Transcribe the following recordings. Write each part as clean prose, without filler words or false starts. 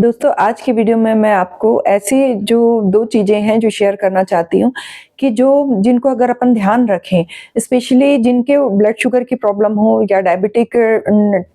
दोस्तों आज की वीडियो में मैं आपको ऐसी जो 2 चीज़ें हैं जो शेयर करना चाहती हूँ कि जो जिनको अगर अपन ध्यान रखें, स्पेशली जिनके ब्लड शुगर की प्रॉब्लम हो या डायबिटिक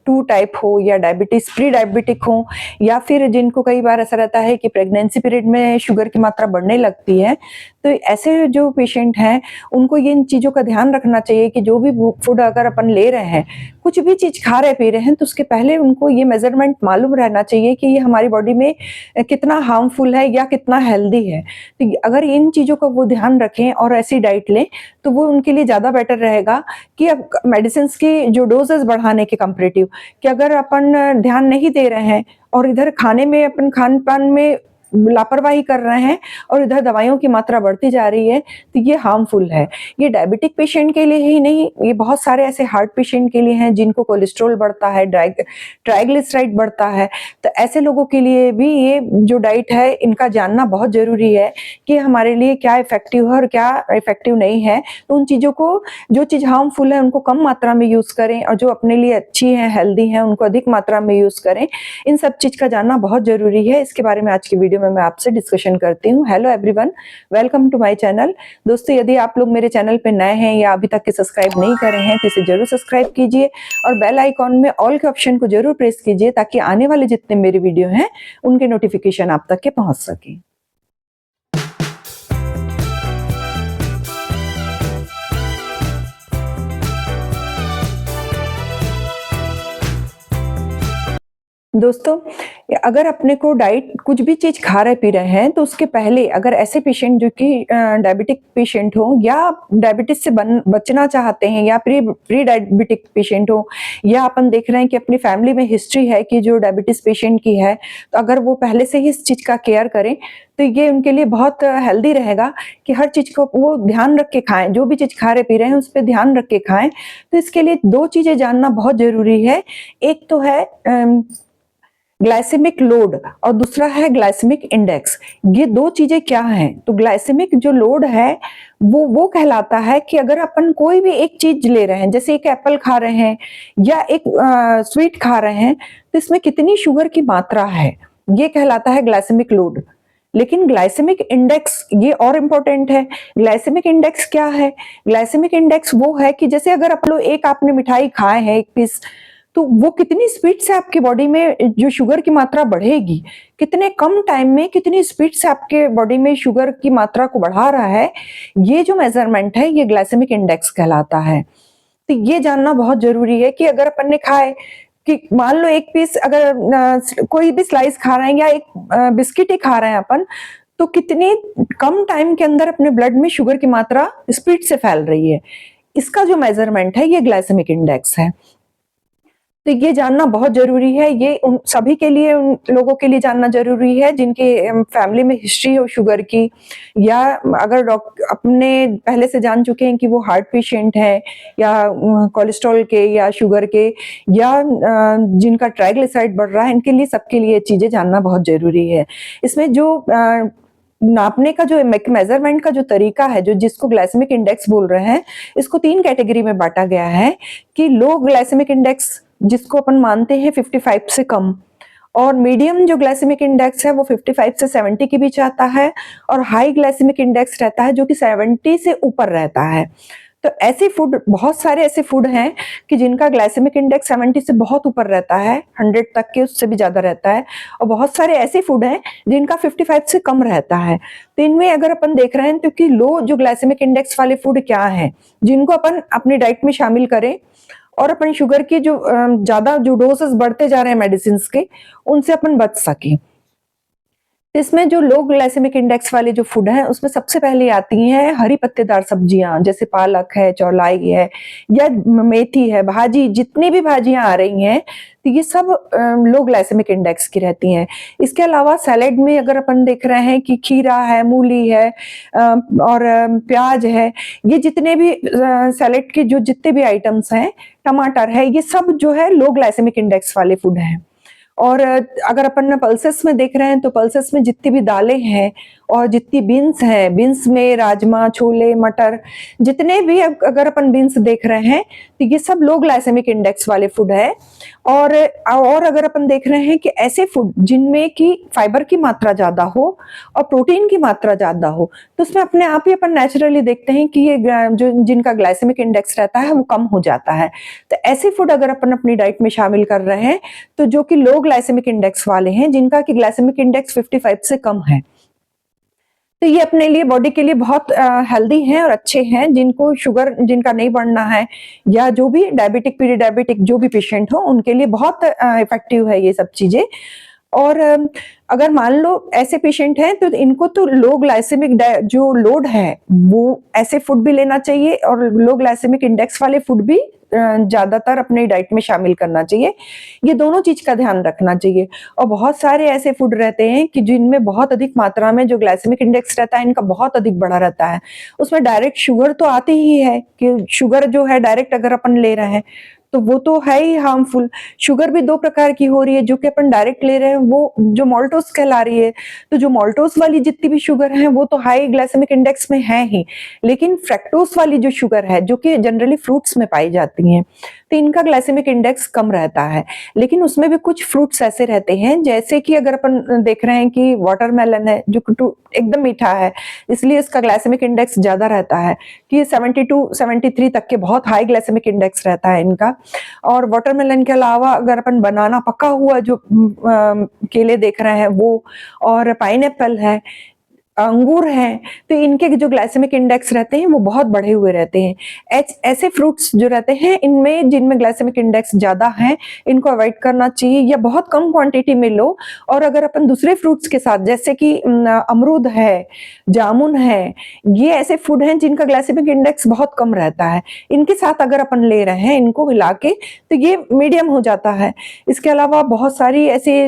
2 टाइप हो या डायबिटीज़ प्री डायबिटिक हो या फिर जिनको कई बार ऐसा रहता है कि प्रेगनेंसी पीरियड में शुगर की मात्रा बढ़ने लगती है। तो ऐसे जो पेशेंट हैं, उनको इन चीज़ों का ध्यान रखना चाहिए कि जो भी फूड अगर अपन ले रहे हैं, कुछ भी चीज़ खा रहे पी रहे हैं तो उसके पहले उनको ये मेज़रमेंट मालूम रहना चाहिए कि ये हमारी बॉडी में कितना हार्मफुल है या कितना हेल्दी है। तो अगर इन चीज़ों का वो ध्यान रखें और ऐसी डाइट लें, तो वो उनके लिए ज़्यादा बेटर रहेगा कि अब मेडिसिन्स की जो डोज़ेज़ बढ़ाने के कंपैरेटिव कि अगर अपन ध्यान नहीं दे रहे हैं और इधर खाने में अपन खान-पान में लापरवाही कर रहे हैं और इधर दवाइयों की मात्रा बढ़ती जा रही है, तो ये हार्मफुल है। ये डायबिटिक पेशेंट के लिए ही नहीं, ये बहुत सारे ऐसे हार्ट पेशेंट के लिए हैं जिनको कोलेस्ट्रॉल बढ़ता है, ट्राइग्लिसराइड बढ़ता है। तो ऐसे लोगों के लिए भी ये जो डाइट है, इनका जानना बहुत ज़रूरी है कि हमारे लिए क्या इफ़ेक्टिव है और क्या इफ़ेक्टिव नहीं है। तो उन चीज़ों को जो चीज़ हार्मफुल है, उनको कम मात्रा में यूज़ करें और जो अपने लिए अच्छी हैं, हेल्दी हैं, उनको अधिक मात्रा में यूज़ करें। इन सब चीज़ का जानना बहुत ज़रूरी है। इसके बारे में आज की वीडियो में मैं आपसे डिस्कशन करती हूँ। Hello everyone, welcome to my channel. दोस्तों यदि आप लोग मेरे चैनल पे नए हैं या अभी तक के सब्सक्राइब नहीं करे हैं तो इसे जरूर सब्सक्राइब कीजिए और बेल आइकॉन में ऑल के ऑप्शन को जरूर प्रेस कीजिए ताकि आने वाले जितने मेरे वीडियो हैं उनके नोटिफिकेशन आप तक के पहुंच सके। दोस्तों अगर अपने को डाइट कुछ भी चीज़ खा रहे पी रहे हैं तो उसके पहले अगर ऐसे पेशेंट जो कि डायबिटिक पेशेंट हो या डायबिटीज से बचना चाहते हैं या प्री डायबिटिक पेशेंट हो या अपन देख रहे हैं कि अपनी फैमिली में हिस्ट्री है कि जो डायबिटीज पेशेंट की है, तो अगर वो पहले से ही इस चीज़ का केयर करें तो ये उनके लिए बहुत हेल्दी रहेगा कि हर चीज़ को वो ध्यान रख के खाएं। जो भी चीज़ खा रहे पी रहे हैं उस पर ध्यान रख के खाएं। तो इसके लिए 2 चीज़ें जानना बहुत ज़रूरी है। एक तो है ग्लाइसेमिक लोड और दूसरा है ग्लाइसेमिक इंडेक्स। ये 2 चीजें क्या हैं? तो ग्लाइसेमिक जो लोड है वो कहलाता है कि अगर अपन कोई भी एक चीज ले रहे हैं, जैसे एक एप्पल खा रहे हैं या एक स्वीट खा रहे हैं, तो इसमें कितनी शुगर की मात्रा है, ये कहलाता है ग्लाइसेमिक लोड। लेकिन ग्लाइसेमिक इंडेक्स ये और इम्पोर्टेंट है। ग्लाइसेमिक इंडेक्स क्या है? ग्लाइसेमिक इंडेक्स वो है कि जैसे अगर आप लोग एक आपने मिठाई खाए हैं एक पीस, तो वो कितनी स्पीड से आपकी बॉडी में जो शुगर की मात्रा बढ़ेगी, कितने कम टाइम में कितनी स्पीड से आपके बॉडी में शुगर की मात्रा को बढ़ा रहा है, ये जो मेजरमेंट है ये ग्लाइसेमिक इंडेक्स कहलाता है। तो ये जानना बहुत जरूरी है कि अगर अपन ने खाए कि मान लो एक पीस अगर कोई भी स्लाइस खा रहे हैं या एक बिस्किट ही खा रहे हैं अपन, तो कितने कम टाइम के अंदर अपने ब्लड में शुगर की मात्रा स्पीड से फैल रही है, इसका जो मेजरमेंट है ये ग्लाइसेमिक इंडेक्स है। तो ये जानना बहुत ज़रूरी है। ये उन सभी के लिए, उन लोगों के लिए जानना ज़रूरी है जिनके फैमिली में हिस्ट्री हो शुगर की, या अगर अपने पहले से जान चुके हैं कि वो हार्ट पेशेंट है या कोलेस्ट्रॉल के या शुगर के या जिनका ट्राइग्लिसराइड बढ़ रहा है, इनके लिए सबके लिए चीज़ें जानना बहुत ज़रूरी है। इसमें जो नापने का जो मेजरमेंट का जो तरीका है, जो जिसको ग्लाइसेमिक इंडेक्स बोल रहे हैं, इसको 3 कैटेगरी में बांटा गया है कि लो ग्लाइसेमिक इंडेक्स जिसको अपन मानते हैं 55 से कम, और मीडियम जो ग्लाइसेमिक इंडेक्स है वो 55 से 70 के बीच आता है, और हाई ग्लाइसेमिक इंडेक्स रहता है जो कि 70 से ऊपर रहता है। तो ऐसे फूड, बहुत सारे ऐसे फूड हैं कि जिनका ग्लाइसेमिक इंडेक्स 70 से बहुत ऊपर रहता है, 100 तक के उससे भी ज्यादा रहता है, और बहुत सारे ऐसे फूड हैं जिनका 55 से कम रहता है। तो इनमें अगर अपन देख रहे हैं तो कि लो जो ग्लाइसेमिक इंडेक्स वाले फूड क्या हैं जिनको अपन अपनी डाइट में शामिल करें और अपनी शुगर की जो ज्यादा जो डोसेस बढ़ते जा रहे हैं मेडिसिन के, उनसे अपन बच सकें। इसमें जो लो ग्लाइसेमिक इंडेक्स वाले जो फूड हैं उसमें सबसे पहले आती हैं हरी पत्तेदार सब्जियां, जैसे पालक है, चौलाई है या मेथी है, भाजी, जितनी भी भाजियां आ रही हैं तो ये सब लो ग्लाइसेमिक इंडेक्स की रहती हैं। इसके अलावा सैलेड में अगर अपन देख रहे हैं कि खीरा है, मूली है और प्याज है, ये जितने भी सैलेड के जो जितने भी आइटम्स हैं, टमाटर है, ये सब जो है लो ग्लाइसेमिक इंडेक्स वाले फूड हैं। और अगर अपन पल्सेस में देख रहे हैं तो पल्सेस में जितनी भी दालें हैं और जितनी बीन्स हैं, बीन्स में राजमा, छोले, मटर, जितने भी अगर अपन बीन्स देख रहे हैं तो ये सब लो ग्लाइसेमिक इंडेक्स वाले फूड है। और अगर अपन देख रहे हैं कि ऐसे फूड जिनमें कि फाइबर की मात्रा ज्यादा हो और प्रोटीन की मात्रा ज्यादा हो, तो उसमें अपने आप ही अपन नेचुरली देखते हैं कि ये जो जिनका ग्लाइसेमिक इंडेक्स रहता है वो कम हो जाता है। तो ऐसे फूड अगर अपन अपनी डाइट में शामिल कर रहे हैं तो जो कि लो ग्लाइसेमिक इंडेक्स वाले हैं, जिनका कि ग्लाइसेमिक इंडेक्स 55 से कम है, तो ये अपने लिए बॉडी के लिए बहुत हेल्दी हैं और अच्छे हैं। जिनको शुगर जिनका नहीं बढ़ना है या जो भी डायबिटिक, प्री डायबिटिक जो भी पेशेंट हो, उनके लिए बहुत इफेक्टिव है ये सब चीजें। और अगर मान लो ऐसे पेशेंट हैं तो इनको तो लो ग्लाइसेमिक जो लोड है वो ऐसे फूड भी लेना चाहिए और लो ग्लाइसेमिक इंडेक्स वाले फूड भी ज्यादातर अपनी डाइट में शामिल करना चाहिए। ये दोनों चीज का ध्यान रखना चाहिए। और बहुत सारे ऐसे फूड रहते हैं कि जिनमें बहुत अधिक मात्रा में जो ग्लाइसेमिक इंडेक्स रहता है इनका बहुत अधिक बढ़ा रहता है। उसमें डायरेक्ट शुगर तो आती ही है कि शुगर जो है डायरेक्ट अगर अपन ले रहे हैं तो वो तो है ही हार्मफुल। शुगर भी दो प्रकार की हो रही है, जो कि अपन डायरेक्ट ले रहे हैं वो जो मोल्टोस कहला रही है। तो जो मोल्टोस वाली जितनी भी शुगर है वो तो हाई ग्लाइसेमिक इंडेक्स में है ही, लेकिन फ्रैक्टोस वाली जो शुगर है जो कि जनरली फ्रूट्स में पाई जाती हैं, तो इनका ग्लाइसेमिक इंडेक्स कम रहता है। लेकिन उसमें भी कुछ फ्रूट्स ऐसे रहते हैं, जैसे कि अगर अपन देख रहे हैं कि वाटरमेलन है जो एकदम मीठा है, इसलिए इसका ग्लाइसेमिक इंडेक्स ज्यादा रहता है कि 72 73 तक के बहुत हाई ग्लाइसेमिक इंडेक्स रहता है इनका। और वाटरमेलन के अलावा अगर अपन बनाना, पका हुआ जो केले देख रहे हैं वो, और पाइनएप्पल है, अंगूर हैं, तो इनके जो ग्लाइसेमिक इंडेक्स रहते हैं वो बहुत बढ़े हुए रहते हैं। ऐसे फ्रूट्स जो रहते हैं इनमें जिनमें ग्लाइसेमिक इंडेक्स ज्यादा है, इनको अवॉइड करना चाहिए या बहुत कम क्वांटिटी में लो। और अगर अपन दूसरे फ्रूट्स के साथ, जैसे कि अमरूद है, जामुन है, ये ऐसे फूड हैं जिनका ग्लाइसेमिक इंडेक्स बहुत कम रहता है, इनके साथ अगर अपन ले रहे हैं इनको मिला के तो ये मीडियम हो जाता है। इसके अलावा बहुत सारी ऐसी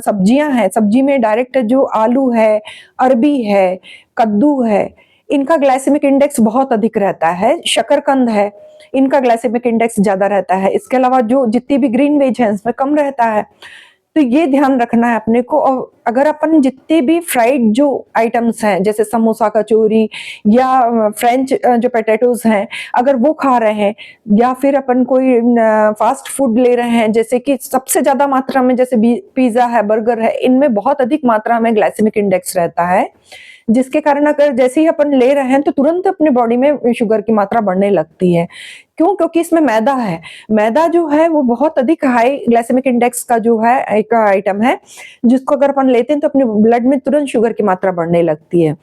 सब्जियां हैं, सब्जी में डायरेक्ट जो आलू है, अरबी है, कद्दू है, इनका ग्लाइसेमिक इंडेक्स बहुत अधिक रहता है। शकरकंद है, इनका ग्लाइसेमिक इंडेक्स ज्यादा रहता है। इसके अलावा जो जितनी भी ग्रीन वेज है इसमें कम रहता है। तो ये ध्यान रखना है अपने को। और अगर अपन जितने भी फ्राइड जो आइटम्स हैं, जैसे समोसा, कचौरी या फ्रेंच जो पोटैटोज हैं, अगर वो खा रहे हैं, या फिर अपन कोई फास्ट फूड ले रहे हैं, जैसे कि सबसे ज्यादा मात्रा में जैसे पिज्जा है, बर्गर है, इनमें बहुत अधिक मात्रा में ग्लाइसेमिक इंडेक्स रहता है, जिसके कारण अगर जैसे ही अपन ले रहे हैं तो तुरंत अपने बॉडी में शुगर की मात्रा बढ़ने लगती है। क्यों? क्योंकि इसमें मैदा है। मैदा जो है वो बहुत अधिक हाई ग्लाइसेमिक इंडेक्स का जो है एक आइटम है, जिसको अगर अपन लेते हैं तो अपने ब्लड में तुरंत शुगर की मात्रा बढ़ने लगती है।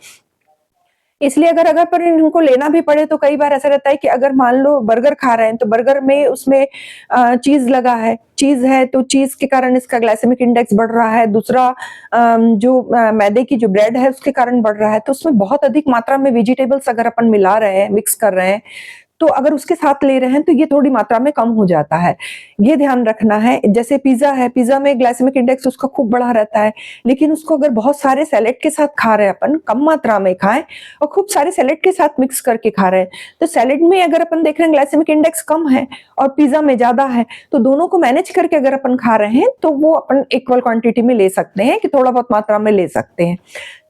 इसलिए अगर अगर पर इनको लेना भी पड़े तो कई बार ऐसा रहता है कि अगर मान लो बर्गर खा रहे हैं तो बर्गर में उसमें चीज लगा है, चीज है तो चीज के कारण इसका ग्लाइसेमिक इंडेक्स बढ़ रहा है। दूसरा जो मैदे की जो ब्रेड है उसके कारण बढ़ रहा है। तो उसमें बहुत अधिक मात्रा में वेजिटेबल्स अगर अपन मिला रहे हैं, मिक्स कर रहे हैं, तो अगर उसके साथ ले रहे हैं तो ये थोड़ी मात्रा में कम हो जाता है। ये ध्यान रखना है। जैसे पिज्जा है, पिज्जा में ग्लाइसेमिक इंडेक्स उसका खूब बढ़ा रहता है, लेकिन उसको अगर बहुत सारे सैलेड के साथ खा रहे हैं अपन, कम मात्रा में खाएं और खूब सारे सैलेड के साथ मिक्स करके खा रहे हैं, तो सैलेड में अगर अपन देख रहे हैं ग्लाइसेमिक इंडेक्स कम है और पिज्जा में ज्यादा है, तो दोनों को मैनेज करके अगर अपन खा रहे हैं तो वो अपन इक्वल क्वांटिटी में ले सकते हैं, कि थोड़ा बहुत मात्रा में ले सकते हैं।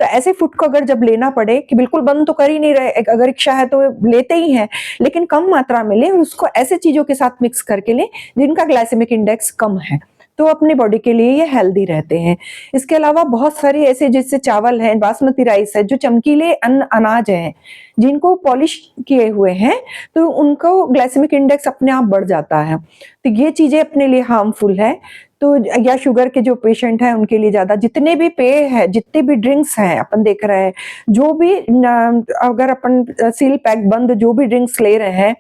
तो ऐसे फूड को अगर जब लेना पड़े, कि बिल्कुल बंद तो कर ही नहीं रहे, अगर इच्छा है तो लेते ही हैं, लेकिन कम मात्रा में लें, उसको ऐसे चीजों के साथ मिक्स करके लें जिनका ग्लाइसेमिक इंडेक्स कम है, तो अपनी बॉडी के लिए ये हेल्दी रहते हैं। इसके अलावा बहुत सारे ऐसे, जैसे चावल है, बासमती राइस है, जो चमकीले अनाज हैं, जिनको पॉलिश किए हुए हैं, तो उनको ग्लाइसेमिक इंडेक्स अपने आप बढ़ जाता है। तो ये चीजें अपने लिए हार्मफुल है। तो या शुगर के जो पेशेंट हैं उनके लिए ज्यादा, जितने भी पेय है, जितने भी ड्रिंक्स हैं अपन देख रहे हैं, जो भी अगर अपन सील पैक बंद जो भी ड्रिंक्स ले रहे हैं,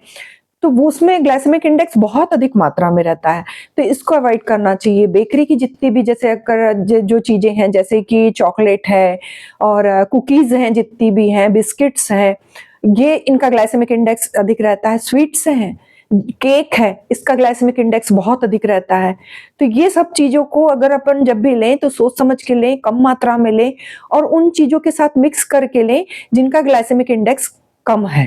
तो वो उसमें ग्लाइसेमिक इंडेक्स बहुत अधिक मात्रा में रहता है, तो इसको अवॉइड करना चाहिए। बेकरी की जितनी भी, जैसे अगर जो चीजें हैं, जैसे कि चॉकलेट है और कुकीज हैं, जितनी भी हैं, बिस्किट्स हैं, ये इनका ग्लाइसेमिक इंडेक्स अधिक रहता है। स्वीट्स हैं, केक है, इसका ग्लाइसेमिक इंडेक्स बहुत अधिक रहता है। तो ये सब चीजों को अगर अपन जब भी लें तो सोच समझ के लें, कम मात्रा में लें और उन चीजों के साथ मिक्स करके लें जिनका ग्लाइसेमिक इंडेक्स कम है।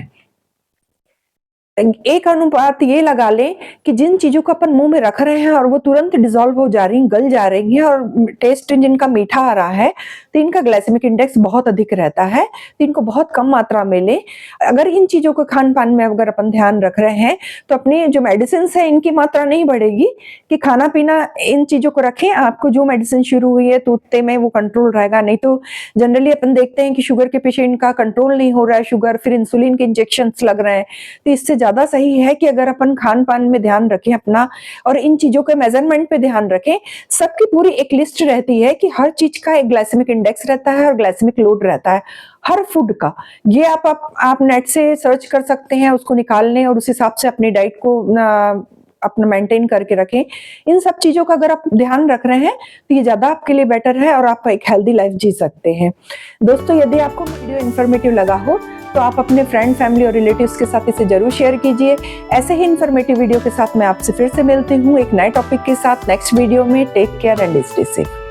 एक अनुपात ये लगा लें कि जिन चीज़ों को अपन मुँह में रख रहे हैं और वो तुरंत डिसॉल्व हो जा रही हैं, गल जा रही हैं और टेस्ट जिनका मीठा आ रहा है, तो इनका ग्लाइसेमिक इंडेक्स बहुत अधिक रहता है, तो इनको बहुत कम मात्रा में लें। अगर इन चीज़ों को खान-पान में अगर अपन ध्यान रख रहे हैं, तो अपनी जो मेडिसिन्स है इनकी मात्रा नहीं बढ़ेगी कि खाना-पीना इन चीज़ों को रखें, आपको जो मेडिसिन शुरू हुई है तो उतने में वो कंट्रोल रहेगा। नहीं तो जनरली अपन देखते हैं कि शुगर के पेशेंट का कंट्रोल नहीं हो रहा है शुगर, फिर इंसुलिन के इंजेक्शंस लग रहे हैं। तो इससे ज़्यादा सही है कि अगर अपन खान-पान में ध्यान रखें अपना और इन चीज़ों के मेज़रमेंट पे ध्यान रखें। सबकी पूरी एक लिस्ट रहती है कि हर चीज़ का एक ग्लाइसेमिक इंडेक्स रहता है और ग्लाइसेमिक लोड रहता है, हर फूड का। ये आप नेट से सर्च कर सकते हैं, उसको निकाल लें और उस हिसाब से अपनी डाइट को अपना मेंटेन करके रखें। इन सब चीज़ों का अगर आप ध्यान रख रहे हैं, तो ये ज़्यादा आपके लिए बेटर है और आप एक हेल्दी लाइफ जी सकते हैं। दोस्तों, यदि आपको वीडियो इन्फॉर्मेटिव लगा हो, तो आप अपने फ्रेंड, फैमिली और रिलेटिव्स के साथ इसे ज़रूर शेयर कीजिए। ऐसे ही इन्फॉर्मेटिव वीडियो के साथ मैं आपसे फिर से मिलती हूँ एक नए टॉपिक के साथ नेक्स्ट वीडियो में। Take care and stay safe.